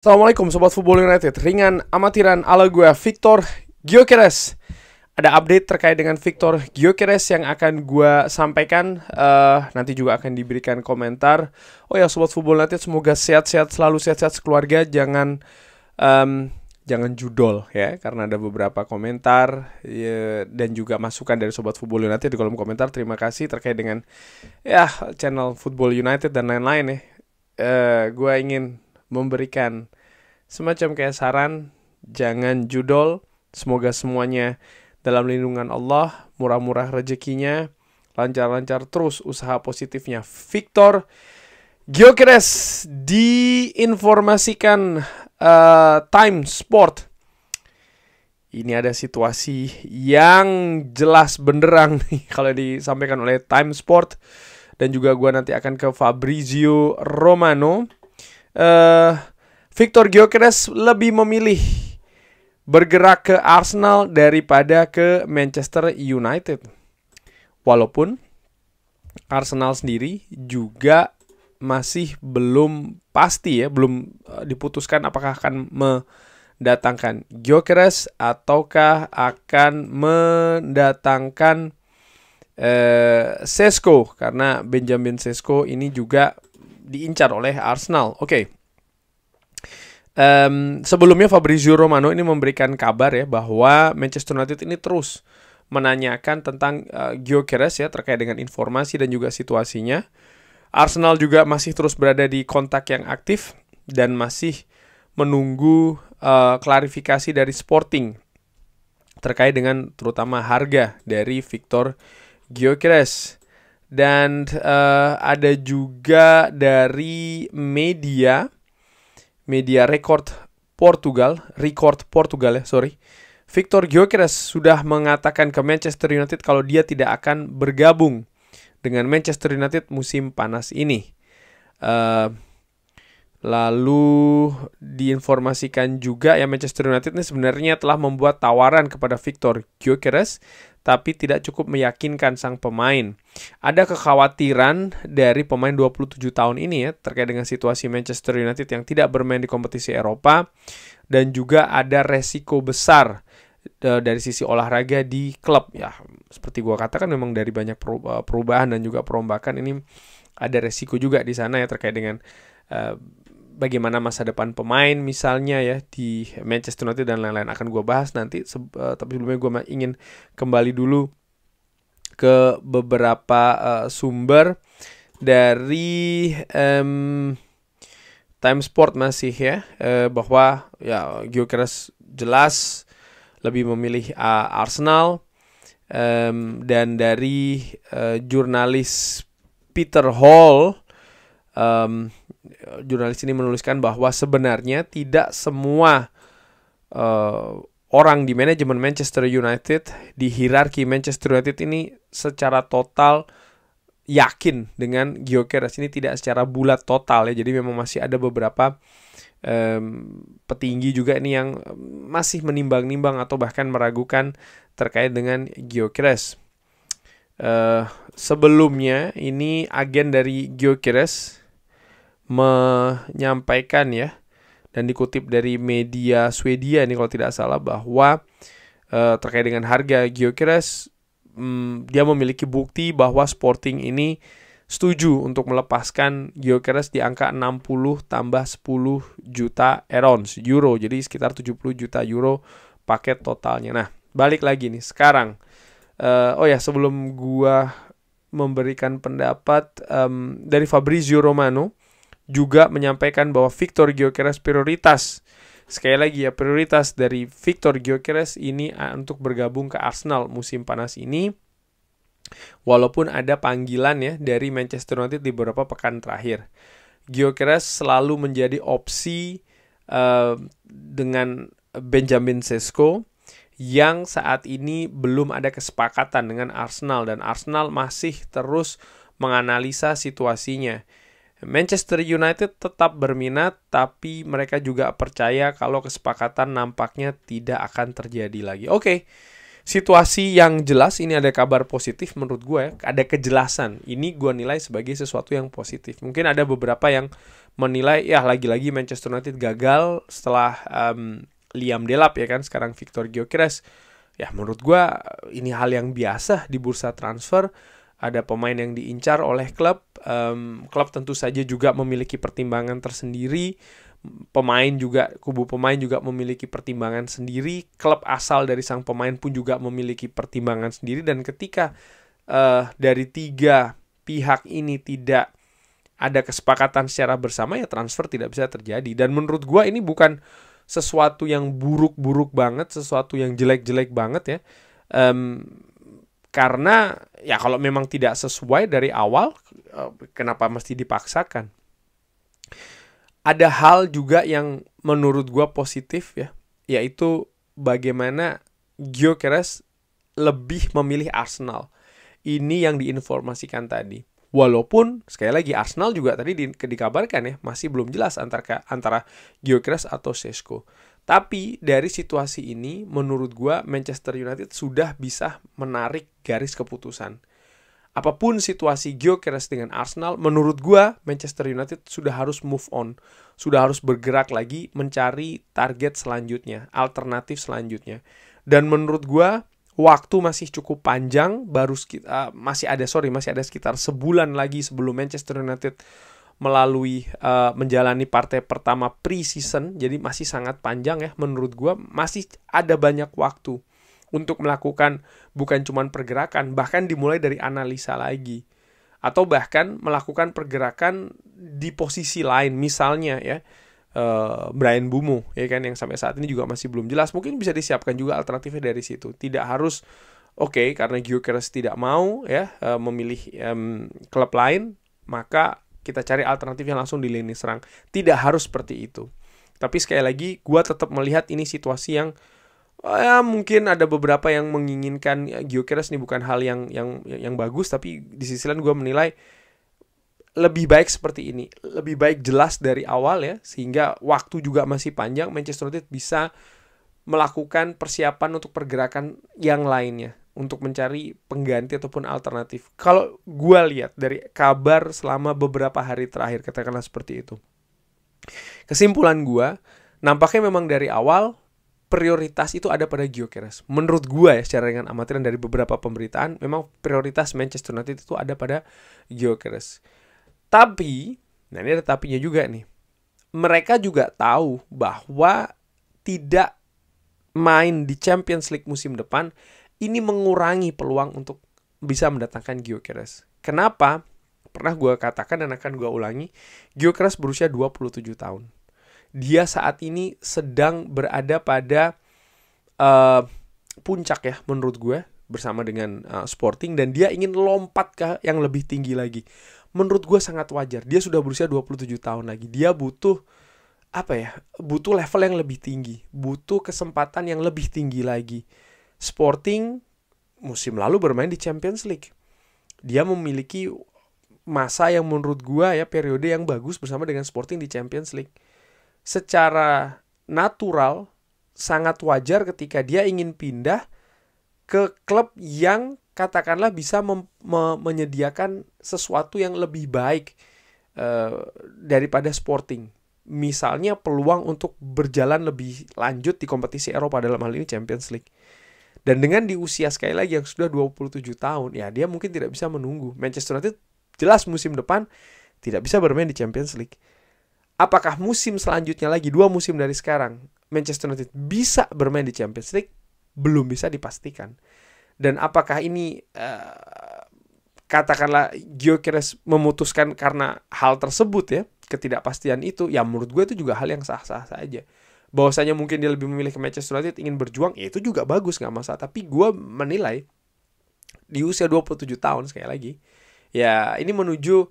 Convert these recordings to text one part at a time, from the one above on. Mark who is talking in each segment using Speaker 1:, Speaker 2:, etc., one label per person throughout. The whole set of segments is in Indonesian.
Speaker 1: Assalamualaikum Sobat Football United. Ringan amatiran ala gue, Victor Gyökeres. Ada update terkait dengan Victor Gyökeres yang akan gue sampaikan. Nanti juga akan diberikan komentar. Oh ya Sobat Football United, semoga sehat-sehat selalu, sehat-sehat sekeluarga. Jangan judol ya, karena ada beberapa komentar ya, dan juga masukan dari Sobat Football United di kolom komentar. Terima kasih terkait dengan ya channel Football United dan lain-lain ya. Gue ingin memberikan semacam kayak saran, jangan judol. Semoga semuanya dalam lindungan Allah, murah-murah rezekinya, lancar-lancar terus usaha positifnya. Victor Gyökeres diinformasikan Time Sport. Ini ada situasi yang jelas benderang nih kalau disampaikan oleh Time Sport. Dan juga gue nanti akan ke Fabrizio Romano. Victor Gyökeres lebih memilih bergerak ke Arsenal daripada ke Manchester United. Walaupun Arsenal sendiri juga masih belum pasti ya, belum diputuskan apakah akan mendatangkan Gyökeres ataukah akan mendatangkan Sesko, karena Benjamin Sesko ini juga diincar oleh Arsenal. Oke. Sebelumnya Fabrizio Romano ini memberikan kabar ya bahwa Manchester United ini terus menanyakan tentang Gyökeres ya, terkait dengan informasi dan juga situasinya. Arsenal juga masih terus berada di kontak yang aktif dan masih menunggu klarifikasi dari Sporting terkait dengan terutama harga dari Victor Gyökeres. Dan ada juga dari media Record Portugal ya, Victor Gyökeres sudah mengatakan ke Manchester United kalau dia tidak akan bergabung dengan Manchester United musim panas ini. Lalu diinformasikan juga ya, Manchester United ini sebenarnya telah membuat tawaran kepada Victor Gyökeres, tapi tidak cukup meyakinkan sang pemain. Ada kekhawatiran dari pemain 27 tahun ini ya, terkait dengan situasi Manchester United yang tidak bermain di kompetisi Eropa, dan juga ada resiko besar dari sisi olahraga di klub ya. Seperti gua katakan, memang dari banyak perubahan dan juga perombakan ini ada resiko juga di sana ya, terkait dengan bagaimana masa depan pemain misalnya ya di Manchester United dan lain-lain, akan gue bahas nanti. Tapi sebelumnya gue ingin kembali dulu ke beberapa sumber dari Time Sport masih ya, bahwa ya Gyökeres jelas lebih memilih Arsenal, dan dari jurnalis Peter Hall, jurnalis ini menuliskan bahwa sebenarnya tidak semua orang di manajemen Manchester United, di hierarki Manchester United ini secara total yakin dengan Gyökeres ini, tidak secara bulat total ya. Jadi memang masih ada beberapa petinggi juga ini yang masih menimbang-nimbang atau bahkan meragukan terkait dengan Gyökeres. Sebelumnya ini agen dari Gyökeres menyampaikan ya, dan dikutip dari media Swedia ini kalau tidak salah, bahwa terkait dengan harga Gyökeres, dia memiliki bukti bahwa Sporting ini setuju untuk melepaskan Gyökeres di angka 60 tambah 10 juta euro, jadi sekitar 70 juta euro paket totalnya. Nah, balik lagi nih sekarang. Sebelum gua memberikan pendapat, dari Fabrizio Romano juga menyampaikan bahwa Victor Gyökeres prioritas. Sekali lagi ya, prioritas dari Victor Gyökeres ini untuk bergabung ke Arsenal musim panas ini. Walaupun ada panggilan ya dari Manchester United di beberapa pekan terakhir, Gyökeres selalu menjadi opsi dengan Benjamin Sesko, yang saat ini belum ada kesepakatan dengan Arsenal, dan Arsenal masih terus menganalisa situasinya. Manchester United tetap berminat, tapi mereka juga percaya kalau kesepakatan nampaknya tidak akan terjadi lagi. Oke, situasi yang jelas, ini ada kabar positif menurut gue, ada kejelasan. Ini gue nilai sebagai sesuatu yang positif. Mungkin ada beberapa yang menilai ya lagi-lagi Manchester United gagal setelah Liam Delap ya kan, sekarang Victor Gyökeres. Ya menurut gue ini hal yang biasa di bursa transfer. Ada pemain yang diincar oleh klub. Klub tentu saja juga memiliki pertimbangan tersendiri. Kubu pemain juga memiliki pertimbangan sendiri. Klub asal dari sang pemain pun juga memiliki pertimbangan sendiri. Dan ketika dari 3 pihak ini tidak ada kesepakatan secara bersama, ya transfer tidak bisa terjadi. Dan menurut gue ini bukan sesuatu yang buruk-buruk banget, sesuatu yang jelek-jelek banget ya. Karena ya kalau memang tidak sesuai dari awal, kenapa mesti dipaksakan? Ada hal juga yang menurut gue positif ya, yaitu bagaimana Gyökeres lebih memilih Arsenal. Ini yang diinformasikan tadi. Walaupun sekali lagi Arsenal juga tadi dikabarkan ya masih belum jelas antara Gyökeres atau Šeško. Tapi dari situasi ini menurut gua Manchester United sudah bisa menarik garis keputusan. Apapun situasi Gyökeres dengan Arsenal, menurut gua Manchester United sudah harus move on, sudah harus bergerak lagi mencari target selanjutnya, alternatif selanjutnya. Dan menurut gua waktu masih cukup panjang, masih ada sekitar sebulan lagi sebelum Manchester United menjalani partai pertama pre-season. Jadi masih sangat panjang ya, menurut gue masih ada banyak waktu untuk melakukan bukan cuma pergerakan, bahkan dimulai dari analisa lagi, atau bahkan melakukan pergerakan di posisi lain. Misalnya ya Bryan Mbeumo ya kan, yang sampai saat ini juga masih belum jelas. Mungkin bisa disiapkan juga alternatifnya dari situ. Tidak harus karena Gyökeres tidak mau ya memilih klub lain, maka kita cari alternatif yang langsung di lini serang. Tidak harus seperti itu. Tapi sekali lagi, gue tetap melihat ini situasi yang mungkin ada beberapa yang menginginkan Gyökeres ini bukan hal yang bagus. Tapi di sisi lain gue menilai lebih baik seperti ini. Lebih baik jelas dari awal ya, sehingga waktu juga masih panjang. Manchester United bisa melakukan persiapan untuk pergerakan yang lainnya, untuk mencari pengganti ataupun alternatif. Kalau gue lihat dari kabar selama beberapa hari terakhir, katakanlah seperti itu. Kesimpulan gue, nampaknya memang dari awal prioritas itu ada pada Gyökeres. Menurut gue ya, secara ringan amatiran dari beberapa pemberitaan, memang prioritas Manchester United itu ada pada Gyökeres. Tapi, nah ini ada tapinya juga nih. Mereka juga tahu bahwa tidak main di Champions League musim depan ini mengurangi peluang untuk bisa mendatangkan Gyökeres. Kenapa? Pernah gue katakan dan akan gue ulangi, Gyökeres berusia 27 tahun. Dia saat ini sedang berada pada puncak ya menurut gue, bersama dengan Sporting, dan dia ingin lompat ke yang lebih tinggi lagi. Menurut gue sangat wajar. Dia sudah berusia 27 tahun lagi. Dia butuh butuh level yang lebih tinggi, butuh kesempatan yang lebih tinggi lagi. Sporting musim lalu bermain di Champions League. Dia memiliki masa yang menurut gua ya periode yang bagus bersama dengan Sporting di Champions League. Secara natural sangat wajar ketika dia ingin pindah ke klub yang katakanlah bisa menyediakan sesuatu yang lebih baik daripada Sporting. Misalnya peluang untuk berjalan lebih lanjut di kompetisi Eropa, dalam hal ini Champions League. Dan dengan di usia sekali lagi yang sudah 27 tahun, ya dia mungkin tidak bisa menunggu. Manchester United jelas musim depan tidak bisa bermain di Champions League. Apakah musim selanjutnya lagi, 2 musim dari sekarang, Manchester United bisa bermain di Champions League? Belum bisa dipastikan. Dan apakah ini katakanlah Gyökeres memutuskan karena hal tersebut ya, ketidakpastian itu, ya menurut gue itu juga hal yang sah-sah saja. Bahwasanya mungkin dia lebih memilih ke Manchester United, ingin berjuang, ya itu juga bagus, gak masalah. Tapi gue menilai di usia 27 tahun sekali lagi, ya ini menuju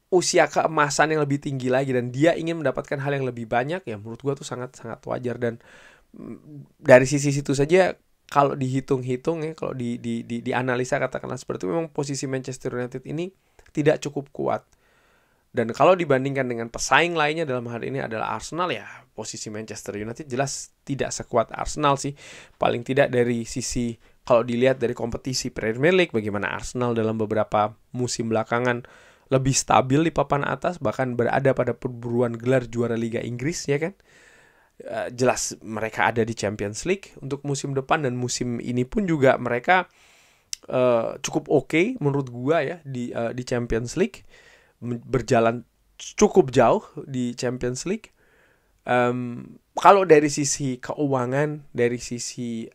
Speaker 1: usia keemasan yang lebih tinggi lagi, dan dia ingin mendapatkan hal yang lebih banyak, ya menurut gue tuh sangat-sangat wajar. Dan dari sisi situ saja, kalau dihitung-hitung ya, kalau dianalisa katakanlah seperti itu, memang posisi Manchester United ini tidak cukup kuat. Dan kalau dibandingkan dengan pesaing lainnya, dalam hal ini adalah Arsenal, ya posisi Manchester United jelas tidak sekuat Arsenal sih. Paling tidak dari sisi, kalau dilihat dari kompetisi Premier League, bagaimana Arsenal dalam beberapa musim belakangan lebih stabil di papan atas, bahkan berada pada perburuan gelar juara Liga Inggris, ya kan? Jelas mereka ada di Champions League untuk musim depan, dan musim ini pun juga mereka cukup oke menurut gua ya di Champions League, berjalan cukup jauh di Champions League. Kalau dari sisi keuangan, dari sisi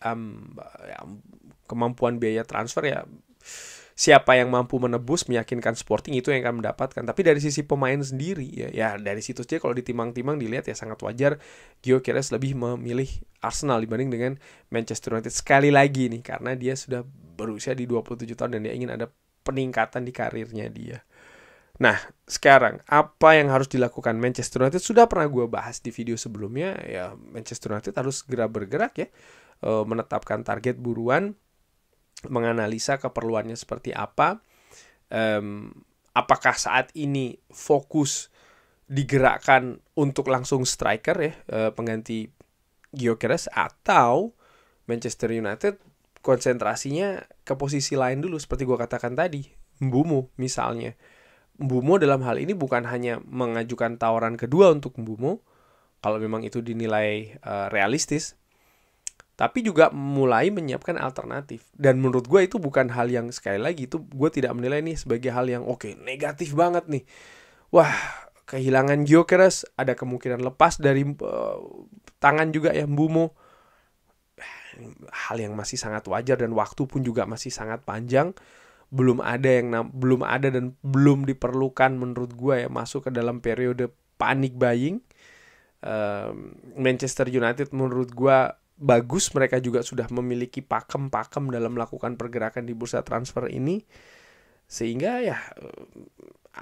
Speaker 1: kemampuan biaya transfer, ya siapa yang mampu menebus meyakinkan Sporting itu yang akan mendapatkan. Tapi dari sisi pemain sendiri ya dari situ saja kalau ditimang-timang dilihat ya sangat wajar Gyökeres lebih memilih Arsenal dibanding dengan Manchester United. Sekali lagi nih, karena dia sudah berusia di 27 tahun dan dia ingin ada peningkatan di karirnya dia. Nah, sekarang apa yang harus dilakukan Manchester United? Sudah pernah gue bahas di video sebelumnya. Ya, Manchester United harus segera bergerak ya, menetapkan target buruan, menganalisa keperluannya seperti apa. Apakah saat ini fokus digerakkan untuk langsung striker ya, pengganti Gyökeres, atau Manchester United konsentrasinya ke posisi lain dulu seperti gue katakan tadi, Mbeumo misalnya. Mbeumo dalam hal ini bukan hanya mengajukan tawaran kedua untuk Mbeumo kalau memang itu dinilai realistis, tapi juga mulai menyiapkan alternatif. Dan menurut gue itu bukan hal yang, sekali lagi, itu gue tidak menilai ini sebagai hal yang oke, negatif banget nih. Wah, kehilangan Gyökeres, ada kemungkinan lepas dari tangan juga ya Mbeumo. Hal yang masih sangat wajar, dan waktu pun juga masih sangat panjang. Belum ada dan belum diperlukan menurut gue ya masuk ke dalam periode panic buying. Manchester United menurut gue bagus, mereka juga sudah memiliki pakem-pakem dalam melakukan pergerakan di bursa transfer ini, sehingga ya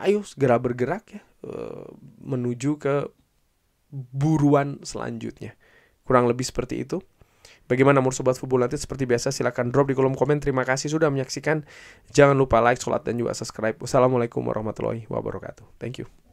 Speaker 1: ayo segera bergerak ya menuju ke buruan selanjutnya. Kurang lebih seperti itu. Bagaimana menurut Sobat Football United? Seperti biasa silahkan drop di kolom komen. Terima kasih sudah menyaksikan. Jangan lupa like, sholat, dan juga subscribe. Wassalamualaikum warahmatullahi wabarakatuh. Thank you.